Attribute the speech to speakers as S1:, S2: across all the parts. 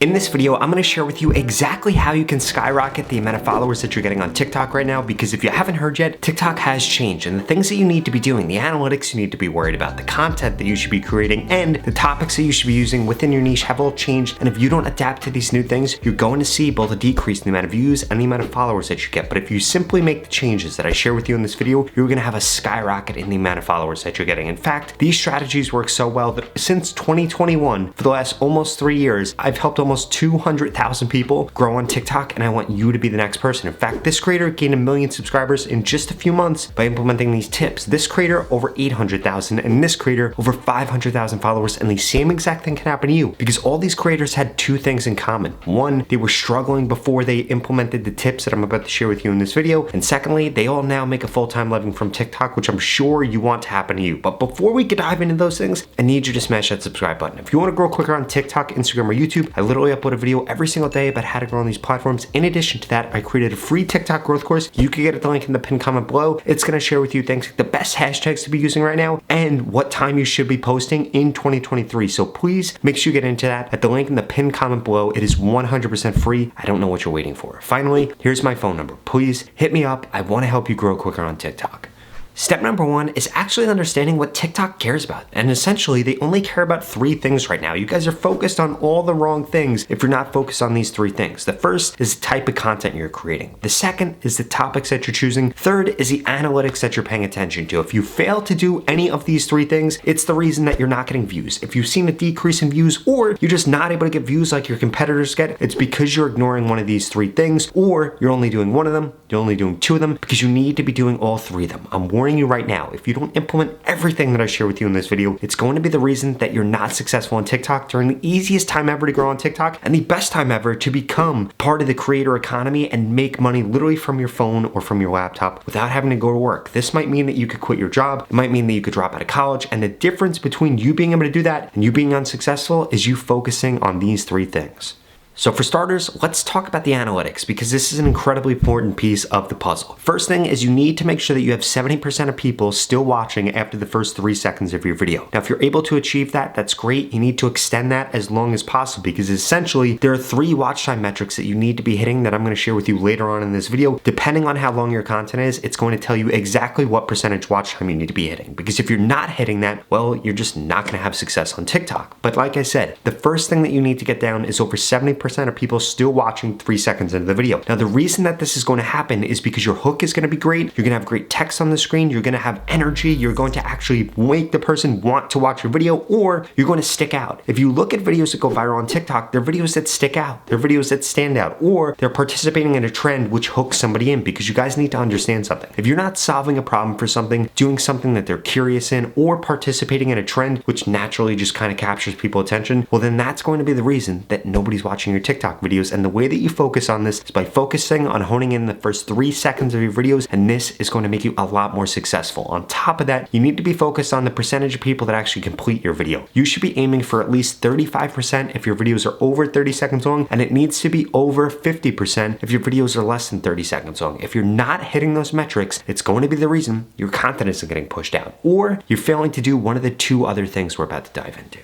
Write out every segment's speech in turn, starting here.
S1: In this video, I'm going to share with you exactly how you can skyrocket the amount of followers that you're getting on TikTok right now, because if you haven't heard yet, TikTok has changed, and the things that you need to be doing, the analytics you need to be worried about, the content that you should be creating, and the topics that you should be using within your niche have all changed. And if you don't adapt to these new things, you're going to see both a decrease in the amount of views and the amount of followers that you get. But if you simply make the changes that I share with you in this video, you're going to have a skyrocket in the amount of followers that you're getting. In fact, these strategies work so well that since 2021, for the last almost 3 years, I've helped almost 200,000 people grow on TikTok, and I want you to be the next person. In fact, this creator gained 1 million subscribers in just a few months by implementing these tips. This creator over 800,000, and this creator over 500,000 followers, and the same exact thing can happen to you, because all these creators had two things in common. One, they were struggling before they implemented the tips that I'm about to share with you in this video, and secondly, they all now make a full-time living from TikTok, which I'm sure you want to happen to you. But before we can dive into those things, I need you to smash that subscribe button. If you want to grow quicker on TikTok, Instagram, or YouTube, I literally upload a video every single day about how to grow on these platforms. In addition to that, I created a free TikTok growth course. You can get at the link in the pinned comment below. It's going to share with you things like the best hashtags to be using right now and what time you should be posting in 2023. So please make sure you get into that at the link in the pinned comment below. It is 100% free. I don't know what you're waiting for. Finally, here's my phone number. Please hit me up. I want to help you grow quicker on TikTok. Step number one is actually understanding what TikTok cares about. And essentially, they only care about 3 things right now. You guys are focused on all the wrong things if you're not focused on these 3 things. The first is the type of content you're creating. The second is the topics that you're choosing. Third is the analytics that you're paying attention to. If you fail to do any of these 3 things, it's the reason that you're not getting views. If you've seen a decrease in views, or you're just not able to get views like your competitors get, it's because you're ignoring one of these 3 things, or you're only doing one of them, you're only doing 2 of them, because you need to be doing all 3 of them. I'm warning you right now, if you don't implement everything that I share with you in this video, it's going to be the reason that you're not successful on TikTok during the easiest time ever to grow on TikTok and the best time ever to become part of the creator economy and make money literally from your phone or from your laptop without having to go to work. This might mean that you could quit your job. It might mean that you could drop out of college. And the difference between you being able to do that and you being unsuccessful is you focusing on these 3 things. So for starters, let's talk about the analytics, because this is an incredibly important piece of the puzzle. First thing is you need to make sure that you have 70% of people still watching after the first 3 seconds of your video. Now, if you're able to achieve that, that's great. You need to extend that as long as possible, because essentially there are 3 watch time metrics that you need to be hitting that I'm going to share with you later on in this video. Depending on how long your content is, it's going to tell you exactly what percentage watch time you need to be hitting, because if you're not hitting that, well, you're just not going to have success on TikTok. But like I said, the first thing that you need to get down is over 70% of people still watching 3 seconds into the video. Now, the reason that this is going to happen is because your hook is going to be great. You're going to have great text on the screen. You're going to have energy. You're going to actually make the person want to watch your video, or you're going to stick out. If you look at videos that go viral on TikTok, they're videos that stick out. They're videos that stand out, or they're participating in a trend which hooks somebody in, because you guys need to understand something. If you're not solving a problem for something, doing something that they're curious in, or participating in a trend which naturally just kind of captures people's attention, well, then that's going to be the reason that nobody's watching your TikTok videos. And the way that you focus on this is by focusing on honing in the first 3 seconds of your videos, and this is going to make you a lot more successful. On top of that, you need to be focused on the percentage of people that actually complete your video. You should be aiming for at least 35% if your videos are over 30 seconds long, and it needs to be over 50% if your videos are less than 30 seconds long. If you're not hitting those metrics, it's going to be the reason your content isn't getting pushed out, or you're failing to do one of the 2 other things we're about to dive into.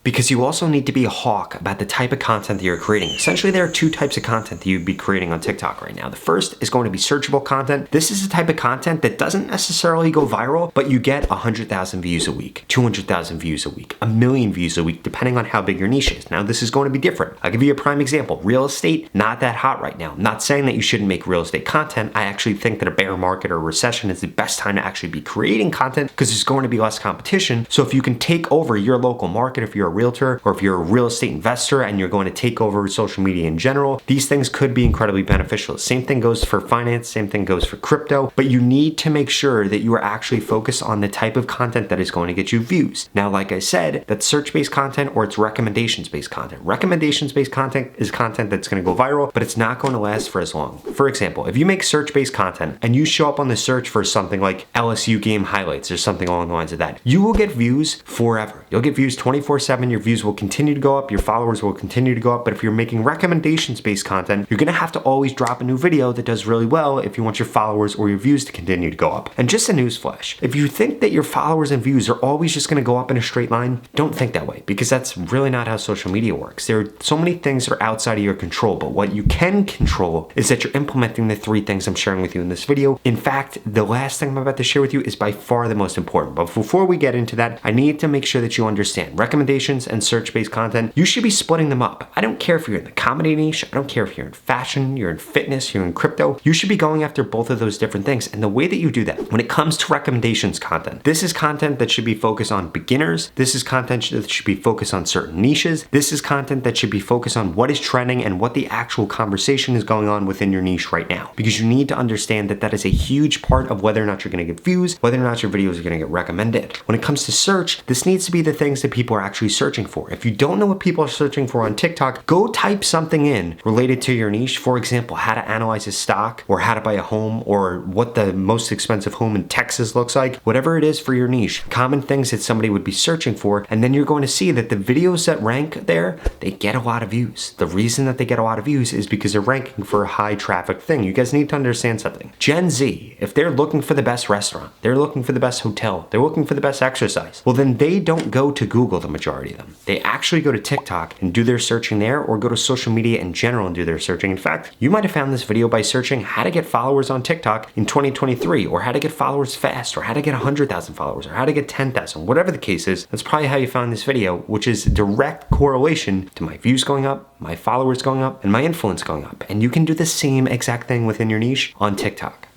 S1: Because you also need to be a hawk about the type of content that you're creating. Essentially, there are 2 types of content that you'd be creating on TikTok right now. The first is going to be searchable content. This is a type of content that doesn't necessarily go viral, but you get 100,000 views a week, 200,000 views a week, 1 million views a week, depending on how big your niche is. Now, this is going to be different. I'll give you a prime example. Real estate, not that hot right now. I'm not saying that you shouldn't make real estate content. I actually think that a bear market or recession is the best time to actually be creating content, because there's going to be less competition. So if you can take over your local market, if you're a realtor, or if you're a real estate investor and you're going to take over social media in general, these things could be incredibly beneficial. Same thing goes for finance, same thing goes for crypto, but you need to make sure that you are actually focused on the type of content that is going to get you views. Now, like I said, that's search-based content or it's recommendations-based content. Recommendations-based content is content that's going to go viral, but it's not going to last for as long. For example, if you make search-based content and you show up on the search for something like LSU game highlights or something along the lines of that, you will get views forever. You'll get views 24/7, 24/7, your views will continue to go up, your followers will continue to go up. But if you're making recommendations-based content, you're gonna have to always drop a new video that does really well if you want your followers or your views to continue to go up. And just a newsflash, if you think that your followers and views are always just gonna go up in a straight line, don't think that way, because that's really not how social media works. There are so many things that are outside of your control, but what you can control is that you're implementing the 3 things I'm sharing with you in this video. In fact, the last thing I'm about to share with you is by far the most important. But before we get into that, I need to make sure that you understand recommendations and search-based content. You should be splitting them up. I don't care if you're in the comedy niche, I don't care if you're in fashion, you're in fitness, you're in crypto. You should be going after both of those different things. And the way that you do that, when it comes to recommendations content, this is content that should be focused on beginners. This is content that should be focused on certain niches. This is content that should be focused on what is trending and what the actual conversation is going on within your niche right now. Because you need to understand that that is a huge part of whether or not you're gonna get views, whether or not your videos are gonna get recommended. When it comes to search, this needs to be the things that people are actually searching for. If you don't know what people are searching for on TikTok, go type something in related to your niche. For example, how to analyze a stock, or how to buy a home, or what the most expensive home in Texas looks like. Whatever it is for your niche, common things that somebody would be searching for, and then you're going to see that the videos that rank there, they get a lot of views. The reason that they get a lot of views is because they're ranking for a high traffic thing. You guys need to understand something. Gen Z, if they're looking for the best restaurant, they're looking for the best hotel, they're looking for the best exercise, well then they don't go to Google, the majority of them. They actually go to TikTok and do their searching there, or go to social media in general and do their searching. In fact, you might have found this video by searching how to get followers on TikTok in 2023, or how to get followers fast, or how to get 100,000 followers, or how to get 10,000, whatever the case is. That's probably how you found this video, which is direct correlation to my views going up, my followers going up, and my influence going up. And you can do the same exact thing within your niche on TikTok.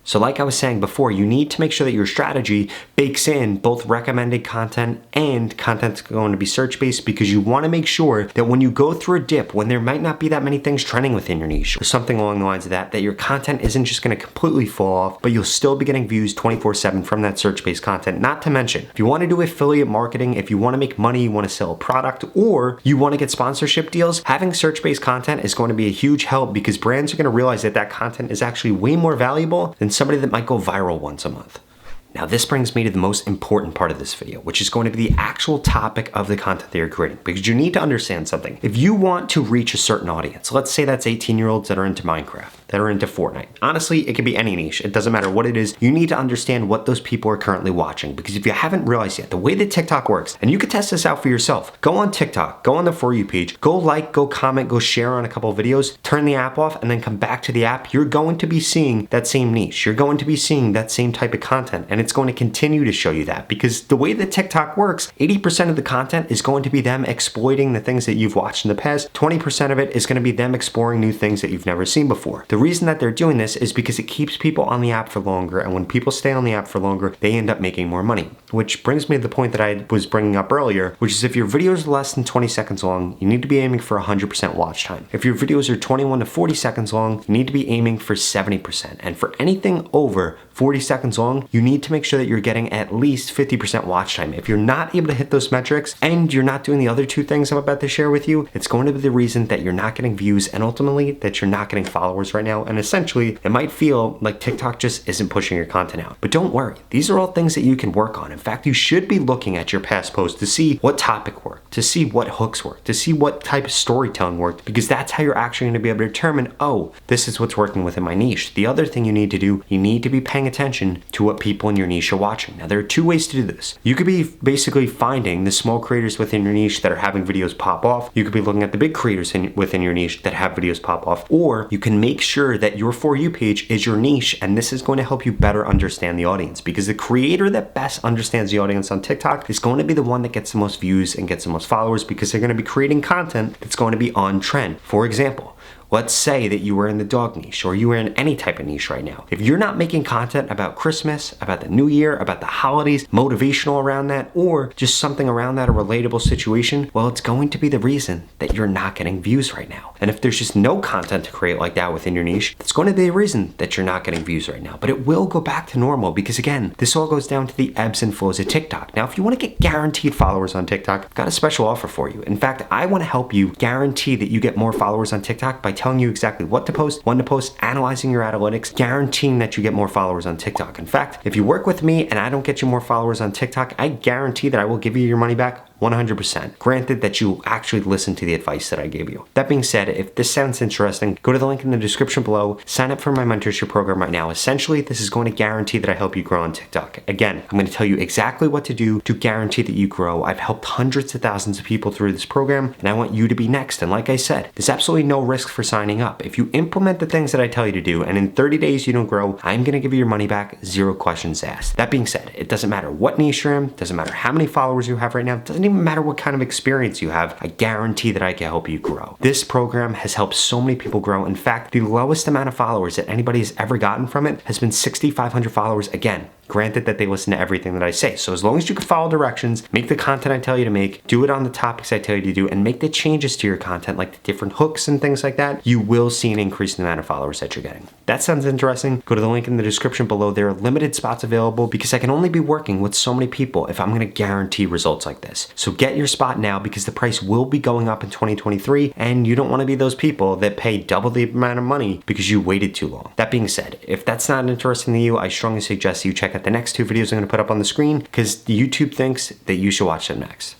S1: So like I was saying before, you need to make sure that your strategy bakes in both recommended content and content that's going to be search-based, because you want to make sure that when you go through a dip, when there might not be that many things trending within your niche or something along the lines of that, that your content isn't just going to completely fall off, but you'll still be getting views 24/7 from that search-based content. Not to mention, if you want to do affiliate marketing, if you want to make money, you want to sell a product, or you want to get sponsorship deals, having search-based content is going to be a huge help, because brands are going to realize that that content is actually way more valuable than somebody that might go viral once a month. Now this brings me to the most important part of this video, which is going to be the actual topic of the content that you're creating, because you need to understand something. If you want to reach a certain audience, let's say that's 18-year-olds that are into Minecraft, that are into Fortnite. Honestly, it could be any niche. It doesn't matter what it is. You need to understand what those people are currently watching, because if you haven't realized yet, the way that TikTok works, and you can test this out for yourself, go on TikTok, go on the For You page, go like, go comment, go share on a couple of videos, turn the app off, and then come back to the app. You're going to be seeing that same niche. You're going to be seeing that same type of content, and it's going to continue to show you that, because the way that TikTok works, 80% of the content is going to be them exploiting the things that you've watched in the past. 20% of it is going to be them exploring new things that you've never seen before. The reason that they're doing this is because it keeps people on the app for longer, and when people stay on the app for longer, they end up making more money. Which brings me to the point that I was bringing up earlier, which is if your videos are less than 20 seconds long, you need to be aiming for 100% watch time. If your videos are 21 to 40 seconds long, you need to be aiming for 70%. And for anything over 40 seconds long, you need to make sure that you're getting at least 50% watch time. If you're not able to hit those metrics and you're not doing the other 2 things I'm about to share with you, it's going to be the reason that you're not getting views, and ultimately that you're not getting followers right now. And essentially, it might feel like TikTok just isn't pushing your content out. But don't worry, these are all things that you can work on. In fact, you should be looking at your past posts to see what topic worked, to see what hooks worked, to see what type of storytelling worked, because that's how you're actually going to be able to determine, oh, this is what's working within my niche. The other thing you need to do, you need to be paying attention to what people in your niche are watching. Now, there are 2 ways to do this. You could be basically finding the small creators within your niche that are having videos pop off. You could be looking at the big creators within your niche that have videos pop off, or you can make sure that your For You page is your niche, and this is going to help you better understand the audience, because the creator that best understands the audience on TikTok is going to be the one that gets the most views and gets the most followers, because they're going to be creating content that's going to be on trend. For example, let's say that you were in the dog niche, or you were in any type of niche right now. If you're not making content about Christmas, about the new year, about the holidays, motivational around that, or just something around that, a relatable situation, well, it's going to be the reason that you're not getting views right now. And if there's just no content to create like that within your niche, it's going to be the reason that you're not getting views right now. But it will go back to normal, because again, this all goes down to the ebbs and flows of TikTok. Now, if you want to get guaranteed followers on TikTok, I've got a special offer for you. In fact, I want to help you guarantee that you get more followers on TikTok by telling you exactly what to post, when to post, analyzing your analytics, guaranteeing that you get more followers on TikTok. In fact, if you work with me and I don't get you more followers on TikTok, I guarantee that I will give you your money back 100%. Granted that you actually listen to the advice that I gave you. That being said, if this sounds interesting, go to the link in the description below, sign up for my mentorship program right now. Essentially, this is going to guarantee that I help you grow on TikTok. Again, I'm going to tell you exactly what to do to guarantee that you grow. I've helped hundreds of thousands of people through this program, and I want you to be next. And like I said, there's absolutely no risk for signing up. If you implement the things that I tell you to do, and in 30 days you don't grow, I'm going to give you your money back, 0 questions asked. That being said, it doesn't matter what niche you're in, doesn't matter how many followers you have right now, it doesn't even matter what kind of experience you have, I guarantee that I can help you grow. This program has helped so many people grow. In fact, the lowest amount of followers that anybody has ever gotten from it has been 6,500 followers. Again, granted that they listen to everything that I say. So as long as you can follow directions, make the content I tell you to make, do it on the topics I tell you to do, and make the changes to your content, like the different hooks and things like that, you will see an increase in the amount of followers that you're getting. That sounds interesting? Go to the link in the description below. There are limited spots available because I can only be working with so many people if I'm going to guarantee results like this. So get your spot now because the price will be going up in 2023, and you don't want to be those people that pay double the amount of money because you waited too long. That being said, if that's not interesting to you, I strongly suggest you check out the next 2 videos I'm going to put up on the screen because YouTube thinks that you should watch them next.